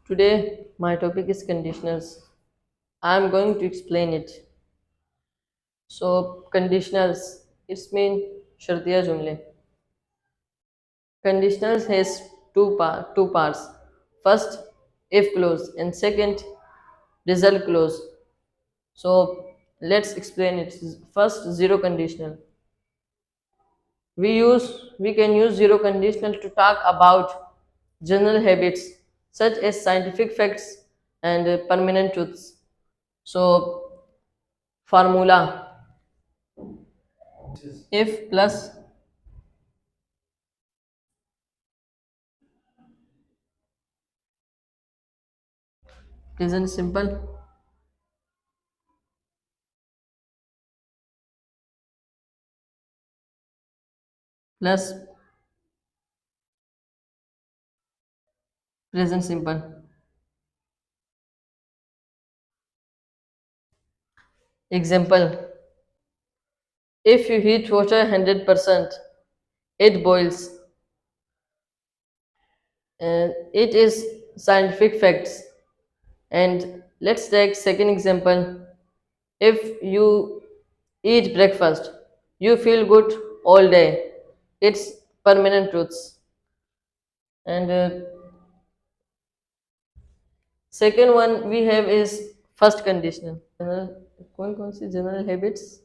Today, my topic is conditionals. I am going to explain it. So, conditionals, it's mean shartiya jumle. Conditionals has two parts. First, if clause, and second, result clause. So, let's explain it. First, zero conditional. We can use zero conditional to talk about general habits such as scientific facts and permanent truths. So, formula if plus present simple plus present simple. Example: if you heat water 100%, it boils. And it is scientific facts. And let's take second example. If you eat breakfast, you feel good all day. It's permanent truths. And second one we have is first conditional. कौन सी general habits?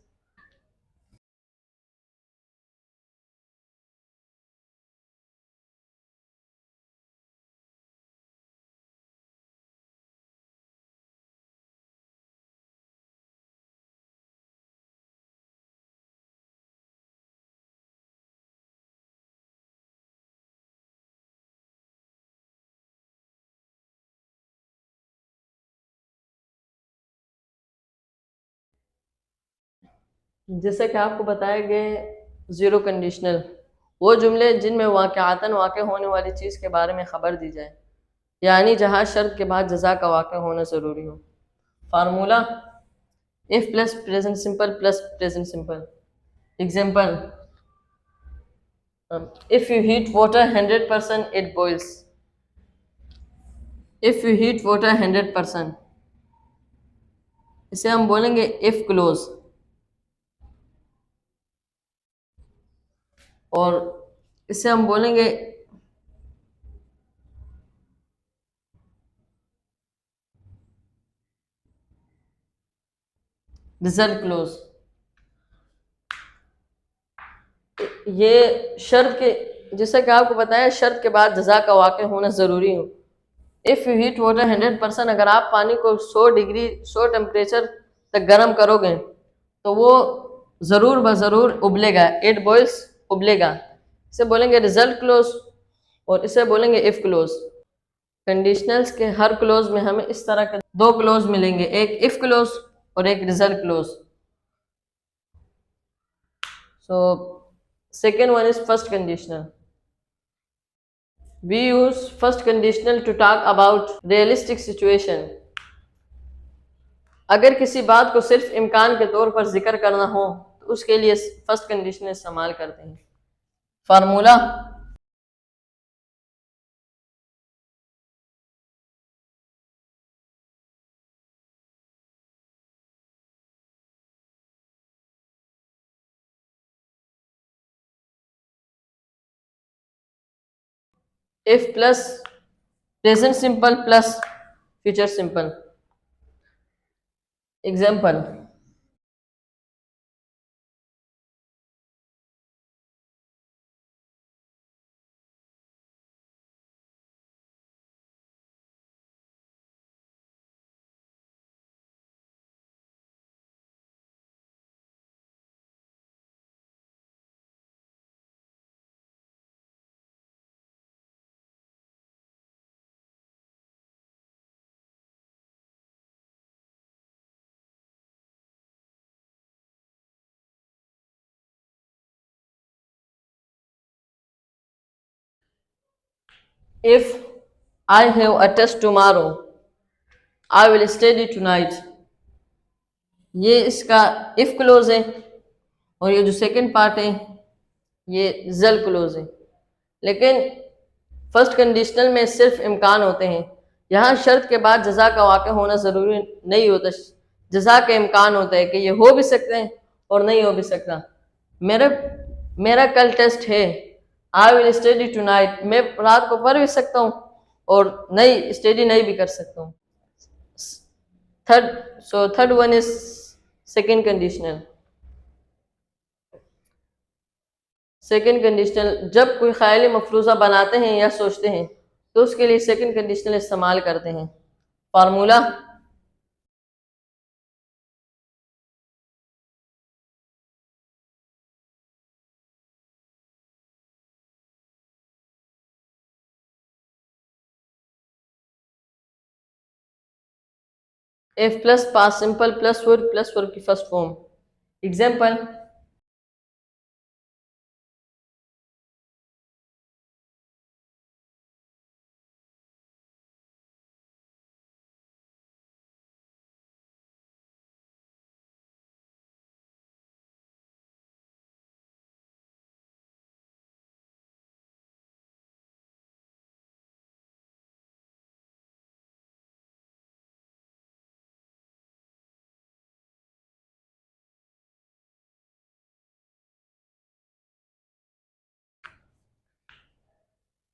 जैसे कि आपको बताया गया zero conditional वो जुमले जिनमें वाक़यातन वाक़ होने वाली चीज़ के बारे में ख़बर दी जाए, यानी जहाँ शर्त के बाद जज़ा का वाक़ होना ज़रूरी हो. Formula if plus present simple plus present simple. Example: if you heat water 100% it boils. If you heat water 100%, इसे हम बोलेंगे इफ़ क्लोज. और इसे हम बोलेंगे रिजल्ट क्लोज. ये शर्त के जैसा कि आपको बताया शर्त के बाद जज़ा का वाक़ होना ज़रूरी हो. इफ़ यू हीट वाटर 100%, अगर आप पानी को 100 डिग्री 100 टेम्परेचर तक गर्म करोगे तो वो ज़रूर ब ज़रूर उबलेगा. It boils, उबलेगा. इसे बोलेंगे रिजल्ट क्लोज और इसे बोलेंगे इफ़ क्लोज. कंडीशनल्स के हर क्लोज में हमें इस तरह के दो क्लोज मिलेंगे, एक इफ़ क्लोज और एक result close. So second one is first conditional. We use first conditional to talk about realistic situation. अगर किसी बात को सिर्फ इम्कान के तौर पर जिक्र करना हो तो उसके लिए फर्स्ट कंडीशनल इस्तेमाल करते हैं. Formula if plus present simple plus future simple. Example: if I have a test tomorrow, I will study tonight. ये इसका इफ क्लोज है और ये जो सेकंड पार्ट है ये जल क्लोज है. लेकिन फर्स्ट कंडीशनल में सिर्फ इम्कान होते हैं, یہاں شرط کے بعد جزا کا واقع ہونا ضروری نہیں ہوتا، جزا کا امکان ہوتا ہے کہ یہ ہو بھی سکتے ہیں اور نہیں ہو بھی سکتا۔ میرا کل ٹیسٹ ہے، I will study tonight، میں رات کو پڑھ بھی سکتا ہوں اور نہیں اسٹڈی نہیں بھی کر سکتا ہوں۔ Third one is second conditional. Second conditional جب کوئی خیالی مفروضہ بناتے ہیں یا سوچتے ہیں تو اس کے لیے سیکنڈ کنڈیشنل استعمال کرتے ہیں۔ Formula: F plus past simple plus verb کی first form. Example: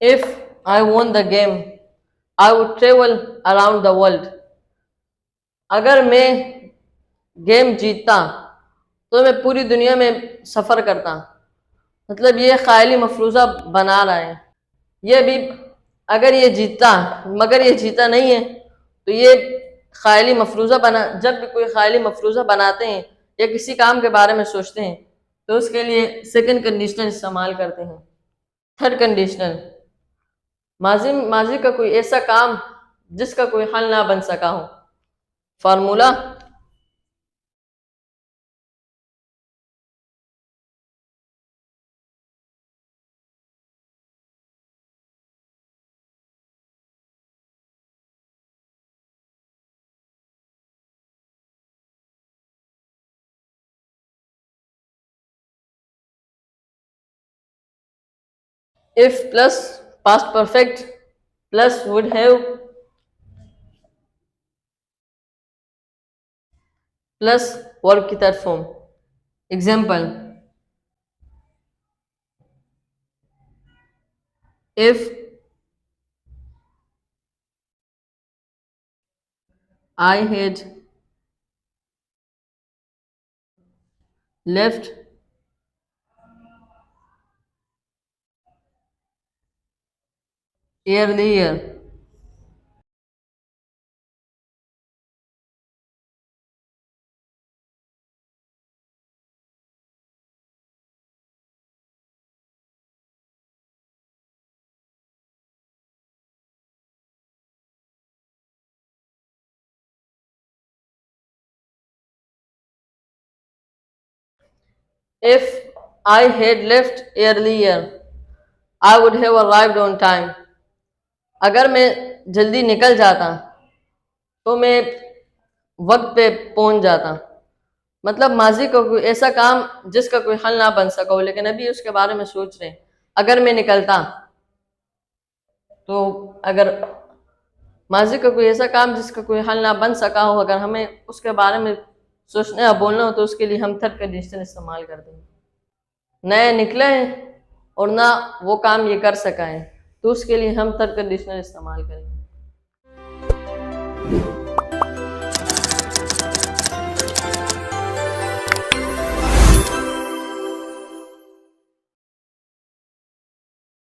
If I won the game, I would travel around the world۔ اگر میں گیم جیتتا تو میں پوری دنیا میں سفر کرتا۔ مطلب یہ خیالی مفروضہ بنا رہا ہے، یہ بھی اگر یہ جیتتا مگر یہ جیتا نہیں ہے تو یہ خیالی مفروضہ جب بھی کوئی خیالی مفروضہ بناتے ہیں یا کسی کام کے بارے میں سوچتے ہیں تو اس کے لیے سیکنڈ کنڈیشنل استعمال کرتے ہیں۔ تھرڈ کنڈیشنل ماضی کا کوئی ایسا کام جس کا کوئی حل نہ بن سکا ہو۔ Formula: If plus past perfect plus would have plus verb کی third form. Example: If I had left earlier If I had left earlier, I would have arrived on time۔ اگر میں جلدی نکل جاتا تو میں وقت پہ پہنچ جاتا۔ مطلب ماضی کا کوئی ایسا کام جس کا کوئی حل نہ بن سکا ہو لیکن ابھی اس کے بارے میں سوچ رہے ہیں۔ اگر میں نکلتا تو اگر ماضی کا کوئی ایسا کام جس کا کوئی حل نہ بن سکا ہو، اگر ہمیں اس کے بارے میں سوچنا یا بولنا ہو تو اس کے لیے ہم تھرڈ کنڈیشنل استعمال کرتے ہیں۔ نئے نکلے ہیں اور نہ وہ کام یہ کر سکا ہے تو اس کے لیے ہم تھرڈ کنڈیشنل استعمال کریں گے۔